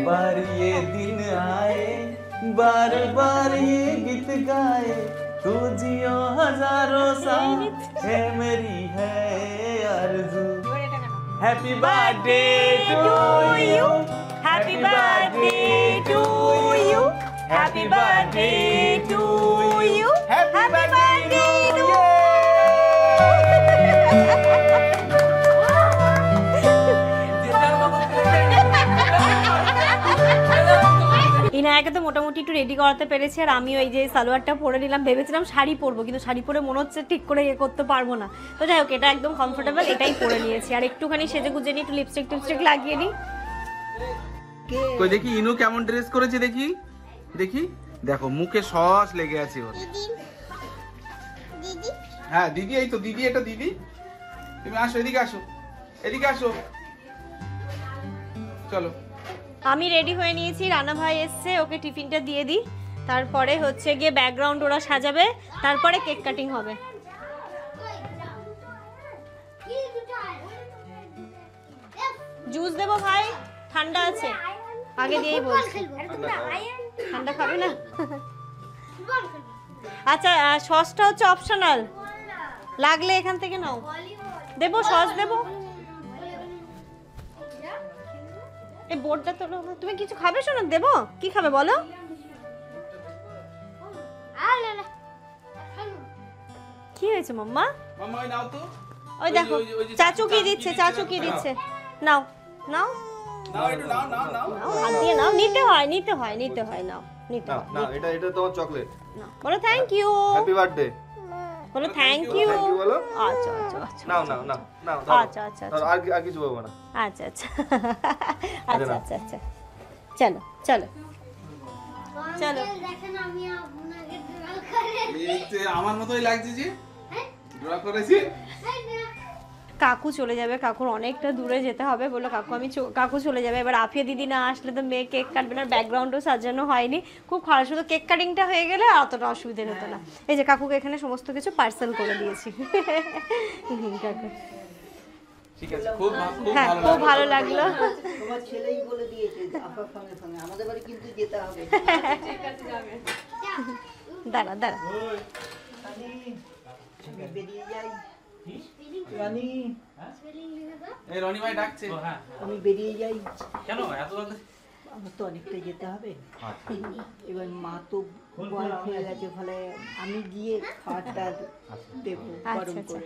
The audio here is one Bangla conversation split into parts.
बार ये दिन आए, बार बार ये गीत गाए, तू जियो हजारों साल, है मेरी है आरज़ू। Happy birthday to you, happy birthday to you, happy birthday to you, happy birthday to you. ইনায়াকে তো মোটামুটি একটু রেডি করাতে পেরেছি, আর আমি ওই যে সালোয়ারটা পরে নিলাম। ভেবেছিলাম শাড়ি পরবো, কিন্তু শাড়ি পরে মনে হচ্ছে ঠিক করে ইয়ে করতে পারবো না। তো যাই হোক, এটা একদম কমফোর্টেবল, এটাই পরে নিয়েছি। আর একটুখানি সেজে গুজে নিয়ে একটু লিপস্টিক টিপস্টিক লাগিয়ে নিই। কই দেখি ইনু কেমন ড্রেস করেছে, দেখি দেখি। দেখো মুখে সস লেগে আছে ওর। হ্যাঁ দিদি, এই তো দিদি, এটা দিদি। তুমি আসো, এদিকে আসো, এদিকে আসো, চলো। আমি রেডি হয়ে নিয়েছি, রানা ভাই এসছে, ওকে টিফিনটা দিয়ে দিই। তারপরে হচ্ছে গিয়ে ব্যাকগ্রাউন্ড ওরা সাজাবে, তারপরে কেক কাটিং হবে। জুস দেবো ভাই, ঠান্ডা আছে, আগে দিয়েই বলছি। ঠান্ডা খাবে না? আচ্ছা, সসটা হচ্ছে অপশনাল, লাগলে এখান থেকে নাও। দেবো সস দেবো। এই বোর্ডটা তো তুমি কিছু খাবে? শোনো, দেবো? কি খাবে বলো? কি হয়েছে মাম্মা? মাম্মা ওই নাও তো। ওই দেখো চাচু কি দিচ্ছে, চাচু কি দিচ্ছে। নাও নাও নাও, একটু নাও নাও নাও। নাও, হাত দিয়ে নাও। নিতে হয়, নিতে হয়, নিতে হয়। নাও, নিতে হয়। না, এটা এটা তোমার চকলেট। নাও, বলো থ্যাংক ইউ। হ্যাপি বার্থডে বলো থ্যাংক ইউ। বলো। আচ্ছা আচ্ছা আচ্ছা। নাও নাও নাও নাও। আচ্ছা আচ্ছা আর কিছু বলবো না। আচ্ছা আচ্ছা আচ্ছা আচ্ছা আচ্ছা। চলো চলো চলো। দেখেন আমি আপনাকে ড্রল করে। এই যে আমার মতই লাগছে যে ড্র করেছি। কাকু চলে যাবে, কাকুর অনেকটা দূরে যেতে হবে। বললো কাকু চলে যাবে। এবার আফিয়া দিদি না আসলে তো মেয়ে কেক কাটবে না, ব্যাকগ্রাউন্ডও সাজানো হয়নি। খুব খারাপ, শুধু কেক কাটিংটা হয়ে গেলে আর অতটা অসুবিধা হতো না। এই যে কাকুকে এখানে সমস্ত কিছু পার্সেল করে দিয়েছি। কাকু ঠিক আছে, খুব হ্যাঁ, খুব ভালো লাগলো। তোমার ছেলেই বলে দিয়েছে আপার সঙ্গে সঙ্গে আমাদের বাড়ি কিন্তু যেতে হবে। দাঁড়া দাঁড়া, বেরিয়ে যাই। রানী, এই রনি ভাই ডাকছে। আমি বেরিয়ে যাই। কেন এত জলদি? আমার তো অনেকটা যেতে হবে। এবার মা তো বয়স হয়ে গেছে, ফলে আমি গিয়ে খাবারটা দেবো গরম করে।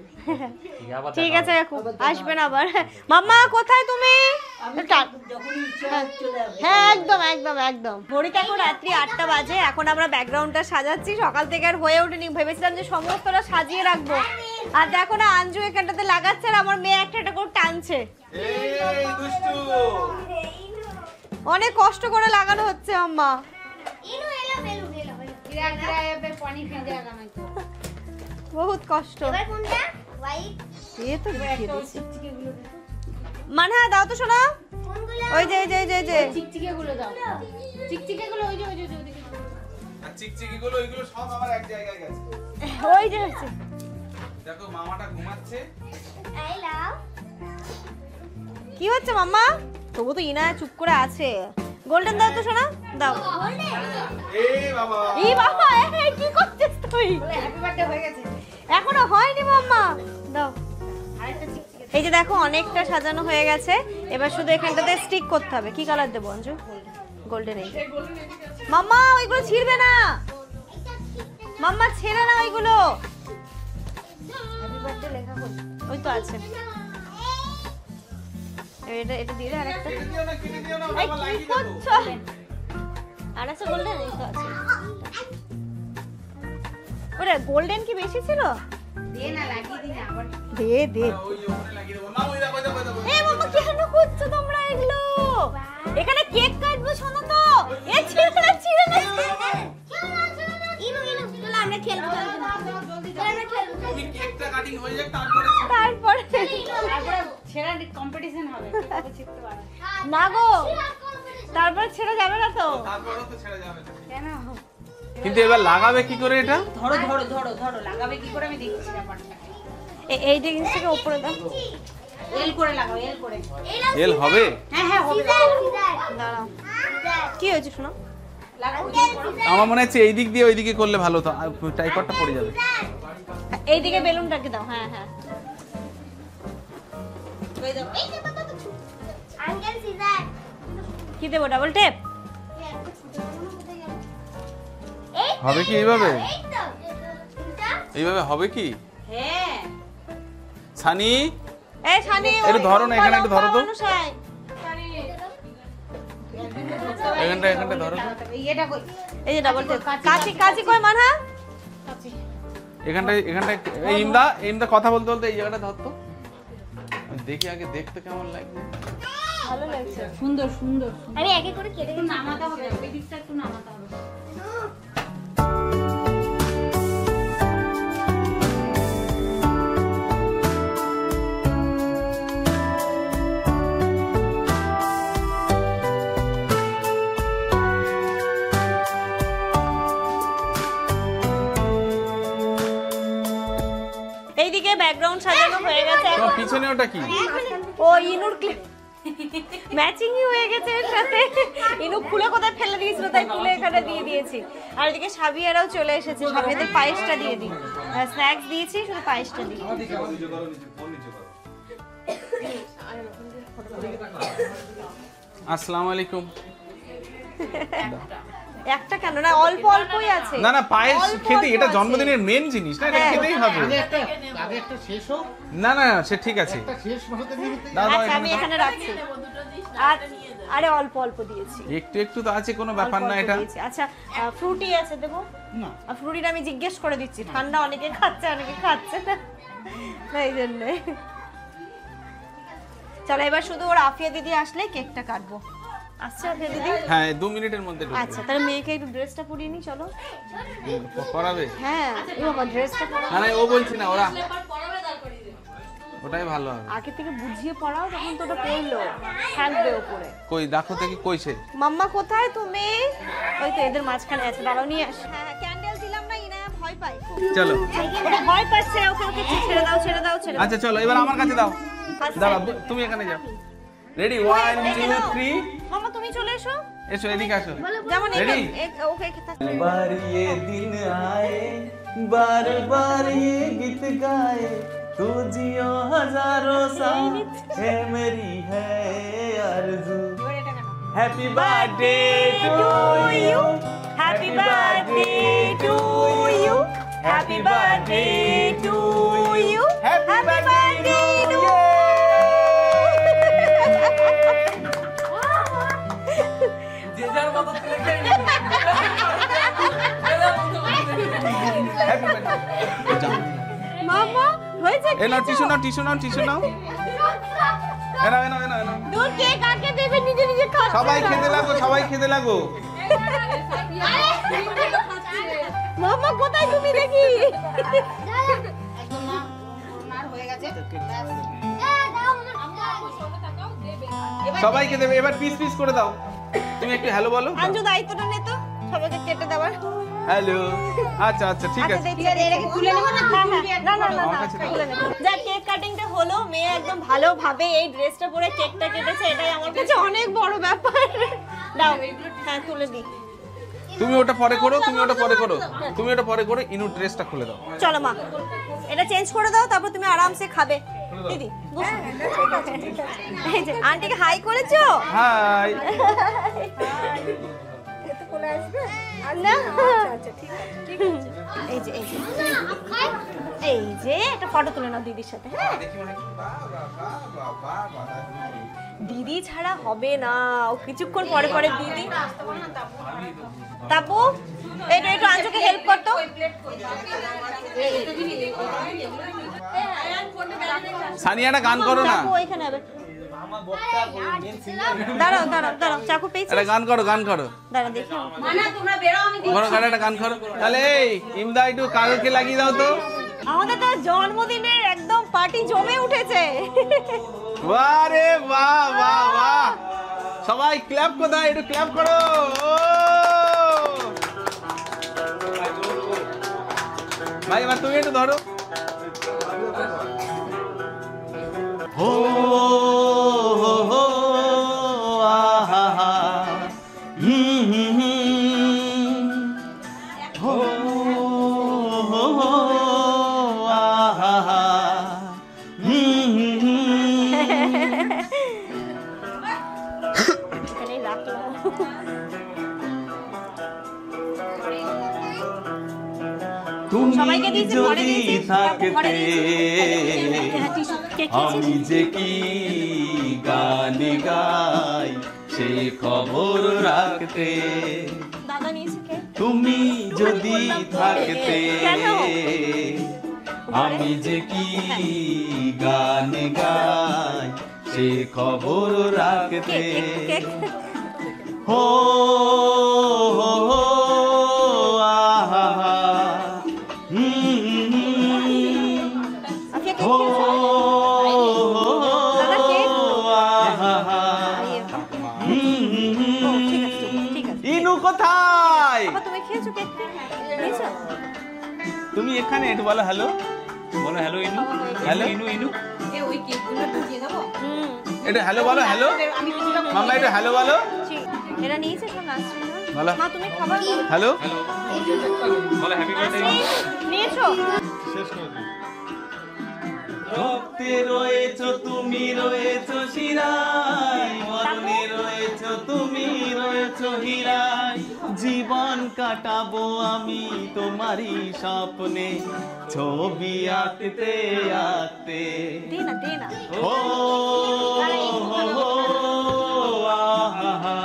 ঠিক আছে কাকু, আসবেন আবার। মাম্মা কোথায় তুমি? যখন ইচ্ছা চলে আসবে। হ্যাঁ একদম একদম একদম। ঘড়িতে এখন রাত্রি 8টা বাজে। এখন আমরা ব্যাকগ্রাউন্ডটা সাজাচ্ছি। সকাল থেকে আর হয়ে ওঠেনি, ভেবেছিলাম যে সমস্তটা সাজিয়ে রাখবো। আর দেখো না, আঞ্জু এখানটাতে লাগাচ্ছে আর আমার মেয়ে একটা একটা করে টানছে। এই দুষ্টু, অনেক কষ্ট করে লাগানো হচ্ছে আম্মা। ইনু এলো বেলুন এলো গিরা গিরা এবে পানি ফেলে লাগানো তো। বহুত কষ্ট। এবার কোনটা? হোয়াইট। এই তো দেখিয়ে দিচ্ছি। মানহা দাও তো শোনা। কোনগুলো? ওই যে এই যে এই যে চিকচিকে গুলো দাও। চিকচিকে গুলো ওই যে ওদিকে। আর চিকচিকি গুলো ওইগুলো সব আমার এক জায়গায় গেছে। ওই যে হচ্ছে। দেখো মামাটা ঘুমাচ্ছে। এই লাও। কি হচ্ছে মাম্মা? তবু তো ইনা চুপ করে আছে। গোল্ডেন দাও তো শোনা, দাও। এই বাবা, এই বাবা, এই কি করছিস তুই? হ্যাপি বার্থডে হয়ে গেছে। এখনো হয়নি মাম্মা, দাও। এই যে দেখো অনেকটা সাজানো হয়ে গেছে। এবার শুধু এখানটাতে স্টিক করতে হবে। কি কালার দেবো অঞ্জু? গোল্ডেন। এই মাম্মা ওইগুলো ছিড়বে না, মাম্মা ছেড়ে না ওইগুলো। হ্যাপি বার্থডে লেখা কই? ওই তো আছে। এটা এটা দিয়ে দে আরেকটা। কেটে দিও না, কেটে দিও না, এই বাবা কি লাগিয়ে দেবো। করছো? আর আছে গোল্ডেন? এই তো আছে। ওরে গোল্ডেন কি বেশি ছিল? দে না লাগিয়ে দি না আবার। দে দে। ওই ওখানে লাগিয়ে দেবো। মা ওই দেখো, ওই দেখো, ওই দেখো। এ মামা কেন করছো তোমরা এগুলো? এখানে কেক কাটবো, শোনো তো। এ ছিড়ে না, ছিড়ে না। ইনু চলো আমরা খেলবো। আমরা খেলবো। তুমি কেকটা কাটিং হয়ে যাক, তারপরে তারপরে ছেড়া কম্পিটিশন হবে। শিখতে পারবে। না গো, তারপরে ছেড়ে যাবে না তো। তারপরে তো ছেড়ে যাবে। কেন? কিন্তু এবার লাগাবে কি করে এটা? ধরো ধরো ধরো ধরো লাগাবে কি করে আমি দেখছি ব্যাপারটা। এই জিনিসটাকে উপরে দাও। এল করে লাগাও, এল করে। এল হবে? হ্যাঁ হ্যাঁ হবে। দাঁড়াও। কি হয়েছে শোনো? আমার মনে হচ্ছে এই দিক দিয়ে ওই দিকে করলে ভালো হতো, ট্রাইপডটা পড়ে যাবে। এইদিকে বেলুনটাকে দাও। হ্যাঁ হ্যাঁ আঙ্কেল সিজার কি দেবো? Double tape? হবে কি এইভাবে? এই তো এটা এইভাবে হবে কি? হ্যাঁ। সানি এই ছানি একটু ধরো না, এখানে একটু ধরো তো। এখানটা ধরো তো। এই যে ডাবল টেপ। কাচি কাচি কই মানহা? এখানটা এই ইমদা কথা বলতে বলতে এই জায়গাটা ধর তো। দেখি আগে দেখতে কেমন লাগবে। ভালো লাগছে। সুন্দর সুন্দর আরে একে করে কেটে নামাতে হবে, ওই দিকটা একটু নামাতে হবে। এইদিকে ব্যাকগ্রাউন্ড সাজানো হয়ে গেছে। তোমার পিছনে ওটা কি? ও ইনুর ক্লিপ ম্যাচিংই হয়ে গেছে এর সাথে। ইনু খুলে কোথায় ফেলে দিয়েছিল, তাই তুলে এখানে দিয়ে দিয়েছি। আর এদিকে সাবিয়ারাও চলে এসেছে। সাবিয়াদের পায়েসটা দিয়ে দিই। স্ন্যাক্স দিয়েছি, শুধু পায়েসটা দিই। আসসালামু আলাইকুম। একটা কেন না, অল্প অল্পই আছে। না না, পায়েস অল্প খেতে, অল্প এটা আছে। জন্মদিনের মেন জিনিস না, এটা হ্যাঁ। খেতেই হবে। আগে একটা শেষ হোক, না না সে ঠিক আছে। একটা শেষ হতে দিতে দাও দাও আচ্ছা আমি এখানে এখানে রাখছি। আর আরে অল্প অল্প দিয়েছি। দাও। একটু একটু তো আছে, কোনো ব্যাপার অল্প না অল্প এটা। দিয়েছি। আচ্ছা ফ্রুটি আছে দেবো? না। আর ফ্রুটিটা আমি জিজ্ঞেস করে দিচ্ছি, ঠান্ডা অনেকে খাচ্ছে অনেকে খাচ্ছে না, এই জন্য। চলো এবার শুধু ওর আফিয়া দিদি আসলে কেকটা কাটবো। আসছে আফিয়া দিদি? হ্যাঁ 2 মিনিটের মধ্যে ঢুকবে। আচ্ছা তাহলে মেয়েকে একটু ড্রেসটা পরিয়ে নি চলো। করাবে? হ্যাঁ এই বাবা ড্রেসটা না না ও বলছি না, ওরা ওটাই ভালো হবে। আগে থেকে বুঝিয়ে পড়াও, তখন তো ওটা পড়লো থাকবে ওপরে। কই দেখো দেখি কইছে। মাম্মা কোথায় তুমি? ওই তো এদের মাঝখানে আছে, দাঁড়াও নিয়ে আস। হ্যাঁ হ্যাঁ ক্যান্ডেল দিলাম না, ইনা ভয় পাই। চলো ওটা ভয় পাচ্ছে, ওকে ওকে ছেড়ে দাও ছেড়ে দাও ছেড়ে দাও। আচ্ছা চলো এবার আমার কাছে দাও। আচ্ছা। দাঁড়াও তুমি এখানে যাও। রেডি 1 2 3 মাম্মা তুমি চলে এসো। এসো এদিকে আসো। যেমন Ready? ওকে बार ये दिन आए बार बार ये गीत गाए तू जियो हजारों साल है मेरी है आरज़ू happy birthday to you happy birthday to you, happy birthday to you, happy birthday to mamma হয়েছে এ নাও টিস্যু নাও টিস্যু নাও টিস্যু নাও। এনো এনো এনো এনো। দূর কে কাকে দেবে, নিজে নিজে খাচ্ছে। সবাই খেতে লাগো, সবাই খেতে লাগো। মাম্মা কোথায় তুমি দেখি? সবাই খেতে দেবে, এবার পিস পিস করে দাও। তুমি একটু হ্যালো বলো। আঞ্জু দায়িত্বটা নে তো সবাইকে কেটে দেওয়ার। হ্যালো। আচ্ছা আচ্ছা ঠিক আছে। তুলে নেব না? না না না আমার না কাছে দাও। তুলে নেব। যা কেক কাটিংটা হলো, মেয়ে একদম ভালোভাবে এই ড্রেসটা পরে কেকটা কেটেছে, এটাই আমার কাছে অনেক বড় ব্যাপার। দাও হ্যাঁ তুলে দিই। তুমি ওটা পরে করো, তুমি ওটা পরে করো, তুমি ওটা পরে করো। ইনু ড্রেসটা খুলে দাও। চলো মা এটা চেঞ্জ করে দাও, তারপর তুমি আরামসে খাবে। দিদি বসো। এই যে আন্টিকে হাই করেছো? হাই। না এই যে এই যে এই যে একটা ফটো তুলে নাও দিদির সাথে। হ্যাঁ দিদি ছাড়া হবে না, ও কিছুক্ষণ পরে পরে দিদি। তাপু একটু একটু আঞ্জুকে হেল্প করতো। সানিয়াটা গান করো না। চাকু এখানে হবে। দাঁড়াও দাঁড়াও দাঁড়াও, চাকু পেয়েছিস? একটা গান করো, গান করো। দাঁড়া দেখি। করো গান, একটা গান করো। তাহলে এই ইমদা একটু কাগজকে লাগিয়ে দাও তো। আমাদের তো জন্মদিনের একদম পার্টি জমে উঠেছে। বাহ রে বাহ বাহ বাহ। সবাই ক্ল্যাপ কোথায়, একটু ক্ল্যাপ করো। ভাই এবার তুমি একটু ধরো। हो आहा हो आहा এখানেই রাখলো। তুমি সবাইকে দিয়েছি, ঘরে যদি দিয়েছি, থাকতে ঘরে হ্যাঁ, টিস্যু। কে আমি খেয়েছিস? যে কি গান গাই সে খবর রাখতে দাদা নিয়েছে কে? তুমি যদি থাকতে কেন? আমি যে কি গান গাই সে খবর রাখতে কে? हो आहा আচ্ছা, কে हो দাদা কে? आहा ঠিক আছে, ঠিক আছে। ইনু কোথায়? বাবা, তুমি খেয়েছো কেক? খেয়েছো? তুমি এখানে একটু বলো হ্যালো, বলো হ্যালো ইনু, হ্যালো ইনু ইনু, হুম, এটা হ্যালো বলো, হ্যালো মাম্মা, এটা হ্যালো বলো, ঠিক। এরা নিয়েছে সব নাচছে না? বলো মা, তুমি খাবার হ্যালো, বলো হ্যাপি বার্থডে। নিয়েছো? রক্তে রয়েছো তুমি, রয়েছো শিরায়, মরণে রয়েছো তুমি, রয়েছো হীরায়, জীবন কাটাবো আমি তোমারই স্বপ্নে, ছবি আঁকতে আঁকতে। দে না, দে না। ও আহা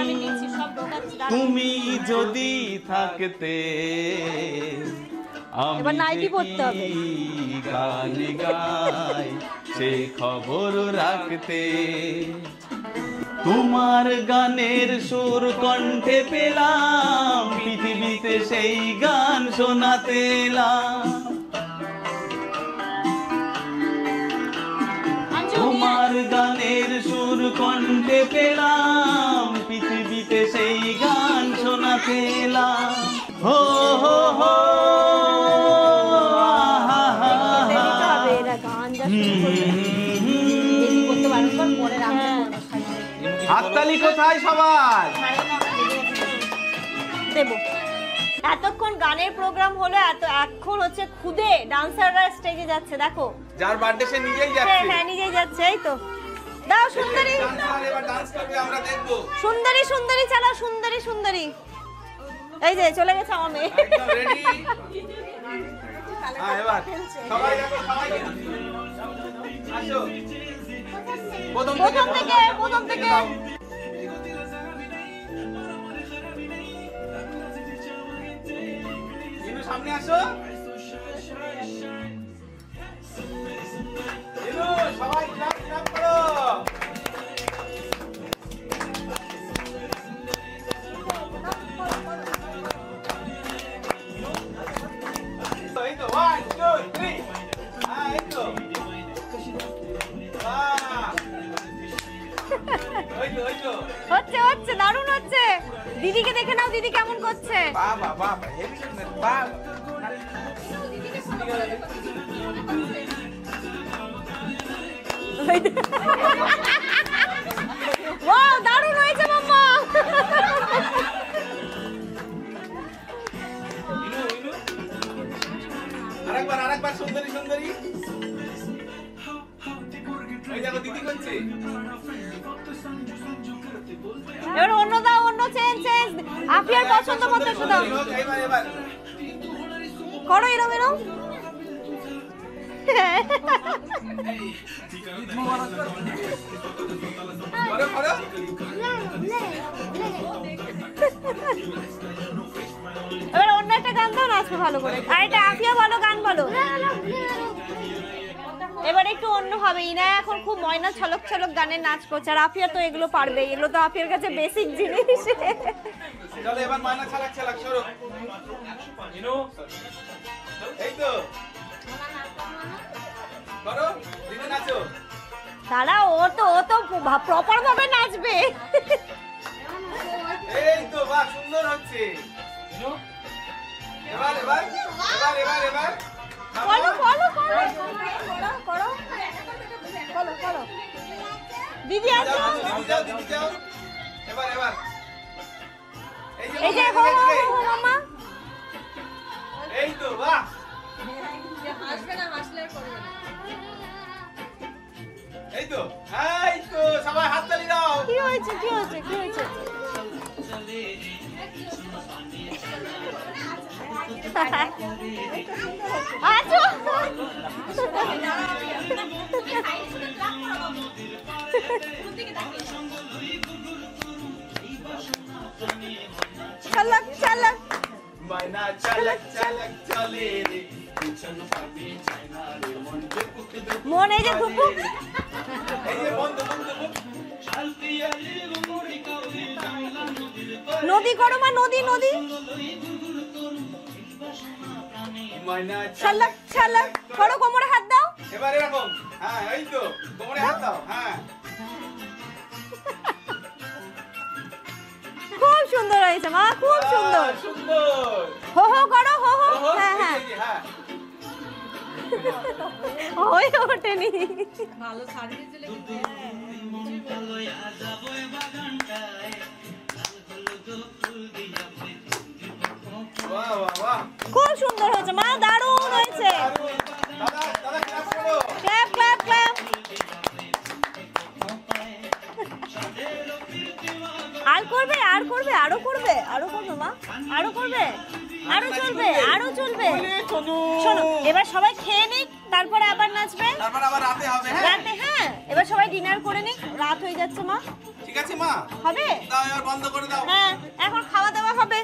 আমি নিচ্ছি, সব ঢোকাচ্ছি, দাঁড়া। তুমি যদি থাকতে আমি এবার নাইটি যে পরতে হবে। কি গান গাই সে খবর রাখতে, তোমার গানের সুর কণ্ঠে পেলাম, পৃথিবীতে সেই গান শোনাতে এলাম। তোমার গানের সুর কণ্ঠে পেলাম, পৃথিবীতে সেই গান শোনাতে এলাম। হো হো হো আহা হা হা। দিতে হবে, এরা গান যা শুরু করবে। বেশি করতে পারবো না, পরে রাখতে পারবো। হাততালি কোথায় সবার? দেবো। এতক্ষণ গানের প্রোগ্রাম হলো, এখন হচ্ছে খুদে ডান্সাররা স্টেজে যাচ্ছে, দেখো। যার বার্থডে সে নিজেই হ্যাঁ, যাচ্ছে। হ্যাঁ, নিজেই যাচ্ছে, এই তো। দাও সুন্দরী, ডান্সার এবার ডান্স করবে, আমরা দেখবো। সুন্দরী, সুন্দরী চালাও, সুন্দরী, সুন্দরী। এই যে চলে গেছে আমার মেয়ে। একদম রেডি। হ্যাঁ, এবার সবাই দেখো, সবাই আসো। প্রথম থেকে প্রথম থেকে। ইনু সামনে আসো। ইনু সবাই ক্লাপ ক্লাপ করো। এই তো 1 2 3 হ্যাঁ এই তো বাহ ওই তো হচ্ছে, হচ্ছে, দারুণ হচ্ছে। দিদিকে দেখে নাও, দিদি কেমন করছে। বাহ বাহ বাহ হেভি সুন্দর বাহ ওয়াও, দারুণ হয়েছে মাম্মা। আরেকবার সুন্দরী সুন্দরী ওই দেখো দিদি করছে এবার অন্য দাও, অন্য চেঞ্জ। আপনার পছন্দ মতো একটু দাও। এবার করো এরম এরম। করো করো এবার অন্য একটা গান দাও, নাচবে ভালো করে। আর এটা আফিয়া ভালো গান বলো। এবার একটু অন্য হবে। ইনা এখন খুব ময়না ছলক ছলক গানের নাচ করছে, আর আফিয়া তো এগুলো পারবে। এগুলো তো আফিয়ার কাছে বেসিক জিনিস। চলো এবার মানা ছালাক ছালাক সরো ইনু এই তো করো দিদি নাচো দাঁড়া, ও তো প্রপার ভাবে নাচবে। এই তো বাহ সুন্দর হচ্ছে ইনু এবার এবার এবার এবার এবার করো করো করো করো করো করো করো। দিদি আসো। দিদি যাও এবার এবার এই যে হো হো হো মাম্মা এই তো বাহ এই তো সবাই হাততালি দাও। কি হয়েছে কি হয়েছে কি হয়েছে আচ্ছা চালাক চালাক মাইনা চালাক চালাক চলে রে পিছন পাবে চায়না রে মন দুপুক দুপুক মন এই যে ধুপুক এই যে বন্ধ বন্ধ নদী করো মা নদী নদী মাইনা চালাক চালাক করো কোমরে হাত দাও এবার এরকম হ্যাঁ এই তো কোমরে হাত দাও হ্যাঁ খুব সুন্দর হয়েছে মা খুব সুন্দর সুন্দর হো হো করো হো হো ওহো, হ্যাঁ হ্যাঁ এই যে, হ্যাঁ হয়ে ওঠেনি বাহ বাহ বাহ খুব সুন্দর হয়েছে মা দারুণ হয়েছে দাদা দাদা ক্লাস করো ক্ল্যাপ ক্ল্যাপ ক্ল্যাপ আর করবে আর করবে আরো করবে আরো করবে মা আরো করবে আরো চলবে আরো চলবে শোনো এবার সবাই খেয়ে নিক তারপরে আবার নাচবে তারপর আবার রাতে হবে হ্যাঁ রাতে হ্যাঁ এবার সবাই ডিনার করে নিক রাত হয়ে যাচ্ছে মা ঠিক আছে মা হবে দাও এবার বন্ধ করে দাও হ্যাঁ এখন খাওয়া দাওয়া হবে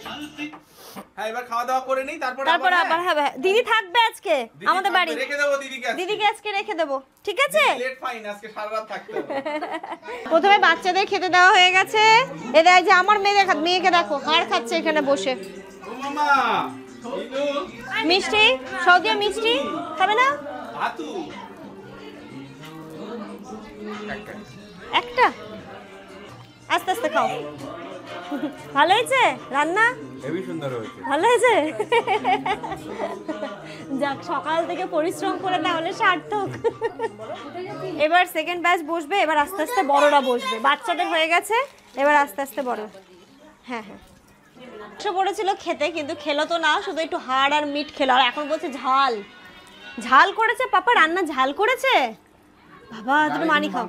হ্যাঁ এবার খাওয়া দাওয়া করে নেই তারপর তারপরে আবার হবে দিদি থাকবে আজকে আমাদের বাড়ি রেখে দেবো দিদিকে আজকে। দিদিকে আজকে রেখে দেবো ঠিক আছে লেট ফাইন আজকে সারা রাত থাকতে হবে প্রথমে বাচ্চাদের খেতে দেওয়া হয়ে গেছে এদের যে আমার মেয়েকে দেখো হাড় খাচ্ছে এখানে বসে ও মামা ইনু মিষ্টি সৌদিয়া মিষ্টি খাবে না হাতু একটা আস্তে আস্তে খাও ভালো হয়েছে রান্না হেভি সুন্দর হয়েছে ভালো হয়েছে যাক সকাল থেকে পরিশ্রম করে তাহলে সার্থক এবার সেকেন্ড ব্যাচ বসবে এবার আস্তে আস্তে বড়রা বসবে বাচ্চাদের হয়ে গেছে এবার আস্তে আস্তে বড় হ্যাঁ হ্যাঁ পড়েছিল খেতে কিন্তু খেলো তো না শুধু একটু হাড় আর মিট খেলো আর এখন বলছে ঝাল ঝাল করেছে পাপা রান্না ঝাল করেছে বাবা তুমি মানি খাও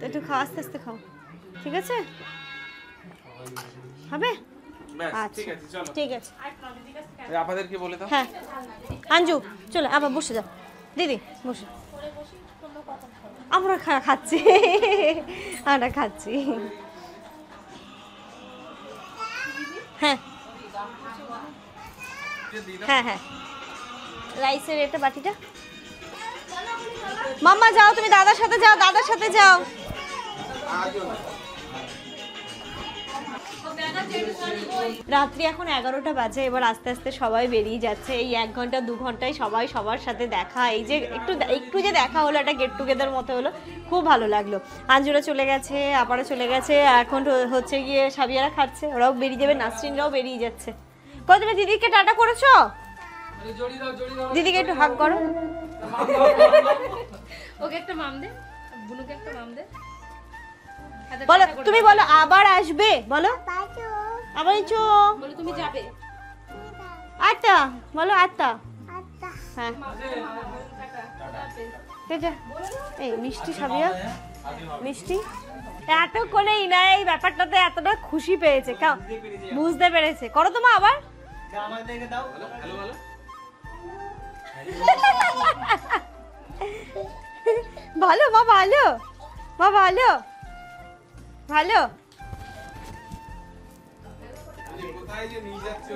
একটু খাও আস্তে আস্তে খাও ঠিক আছে হবে আচ্ছা ঠিক আছে আপনাদেরকে বলে দাও হ্যাঁ আঞ্জু চলো আবার বসে যাও দিদি বসে আমরা খাচ্ছি আমরা খাচ্ছি হ্যাঁ হ্যাঁ হ্যাঁ রাইসের এটা বাটিটা মাম্মা যাও তুমি দাদার সাথে যাও দাদার সাথে যাও রাত্রি এখন 11টা বাজে এবার আস্তে আস্তে সবাই বেরিয়ে যাচ্ছে এই 1 ঘন্টা 2 ঘন্টায় সবাই সবার সাথে দেখা এই যে একটু যে দেখা হলো একটা গেট টুগেদার মতো হলো খুব ভালো লাগলো আঞ্জুরা চলে গেছে আপারা চলে গেছে এখন হচ্ছে গিয়ে সাবিয়ারা খাচ্ছে ওরাও বেরিয়ে যাবে নাসরিনরাও বেরিয়ে যাচ্ছে কই তুমি দিদিকে টাটা করেছো দিদিকে একটু হাগ করো ওকে একটা মাম দে বুনুকে একটা মাম দে বলো তুমি বলো আবার আসবে বলো আবার ইচ্ছো বলে তুমি যাবে আটটা বলো আটটা হ্যাঁ এই মিষ্টি সাবিয়া মিষ্টি এতক্ষণে ইনা এই ব্যাপারটাতে এতটা খুশি পেয়েছে খাও বুঝতে পেরেছে করো তো মা আবার ভালো মা ভালো মা ভালো ভালো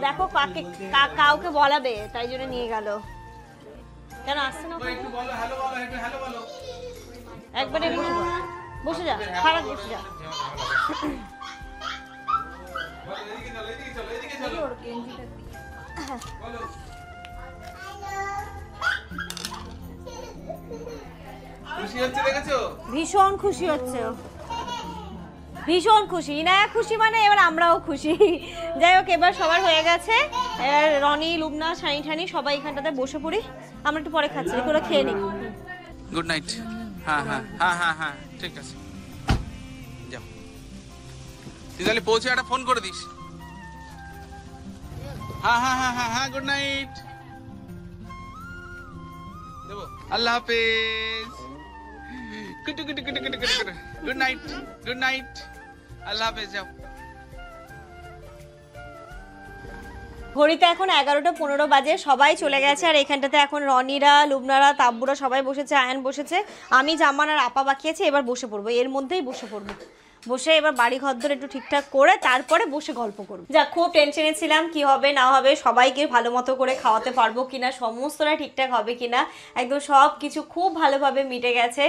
দেখো কাউকে বলাবে তাই জন্য নিয়ে গেল কেন আসছে না একবার এখানে বসে যা খারাপ বসে যা খুশি হচ্ছে দেখেছো ভীষণ খুশি হচ্ছে ও ভীষণ খুশি ইনায়া খুশি মানে এবার আমরাও খুশি যাই হোক এবার সবার হয়ে গেছে এবার রনি লুবনা শানি ঠানি সবাই এখানটাতে বসে পড়ি আমরা একটু পরে খাচ্ছি করে খেয়ে নিই গুড নাইট হ্যাঁ হ্যাঁ হ্যাঁ হ্যাঁ হ্যাঁ ঠিক আছে যাও তুই তাহলে পৌঁছে একটা ফোন করে দিস। হ্যাঁ হ্যাঁ হ্যাঁ হ্যাঁ হ্যাঁ, গুড নাইট দেবো। আল্লাহ হাফেজ। কুটু কুটু কুটু কুটু কুটু কুটু। গুড নাইট, গুড নাইট, আল্লাহ হাফেজ। যাও। ঘড়িতে এখন 11:15 বাজে, সবাই চলে গেছে। আর এখানটাতে এখন রনিরা, লুবনারা, তাব্বুরা সবাই বসেছে, আয়ান বসেছে, আমি, জামান আর আপা বাকি আছে। এবার বসে পড়বো, এর মধ্যেই বসে পড়বো। বসে এবার বাড়ি ঘরদর একটু ঠিকঠাক করে তারপরে বসে গল্প করবো। যা খুব টেনশনে ছিলাম কি হবে না হবে, সবাইকে ভালো মতো করে খাওয়াতে পারবো কিনা, সমস্তটা ঠিকঠাক হবে কিনা। একদম সব কিছু খুব ভালোভাবে মিটে গেছে।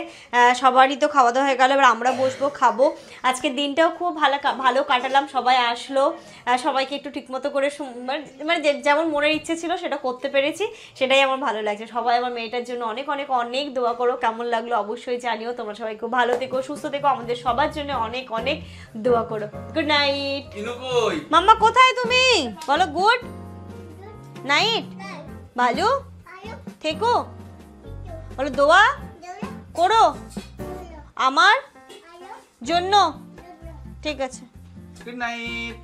সবারই তো খাওয়া দাওয়া হয়ে গেল, এবার আমরা বসবো খাবো। আজকের দিনটাও খুব ভালো কাটালাম। সবাই আসলো, সবাইকে একটু ঠিকমতো করে মানে যেমন মনের ইচ্ছে ছিল সেটা করতে পেরেছি, সেটাই আমার ভালো লাগছে। সবাই আমার মেয়েটার জন্য অনেক অনেক অনেক দোয়া করো। কেমন লাগলো অবশ্যই জানিও। তোমরা সবাই খুব ভালো থেকো, সুস্থ থেকো, আমাদের সবার জন্য অনেক অনেক দোয়া করো। Good night. মাম্মা কোথায় তুমি? বলো গুড নাইট। ভালো থেকো, বলো দোয়া করো আমার জন্য। ঠিক আছে, গুড নাইট।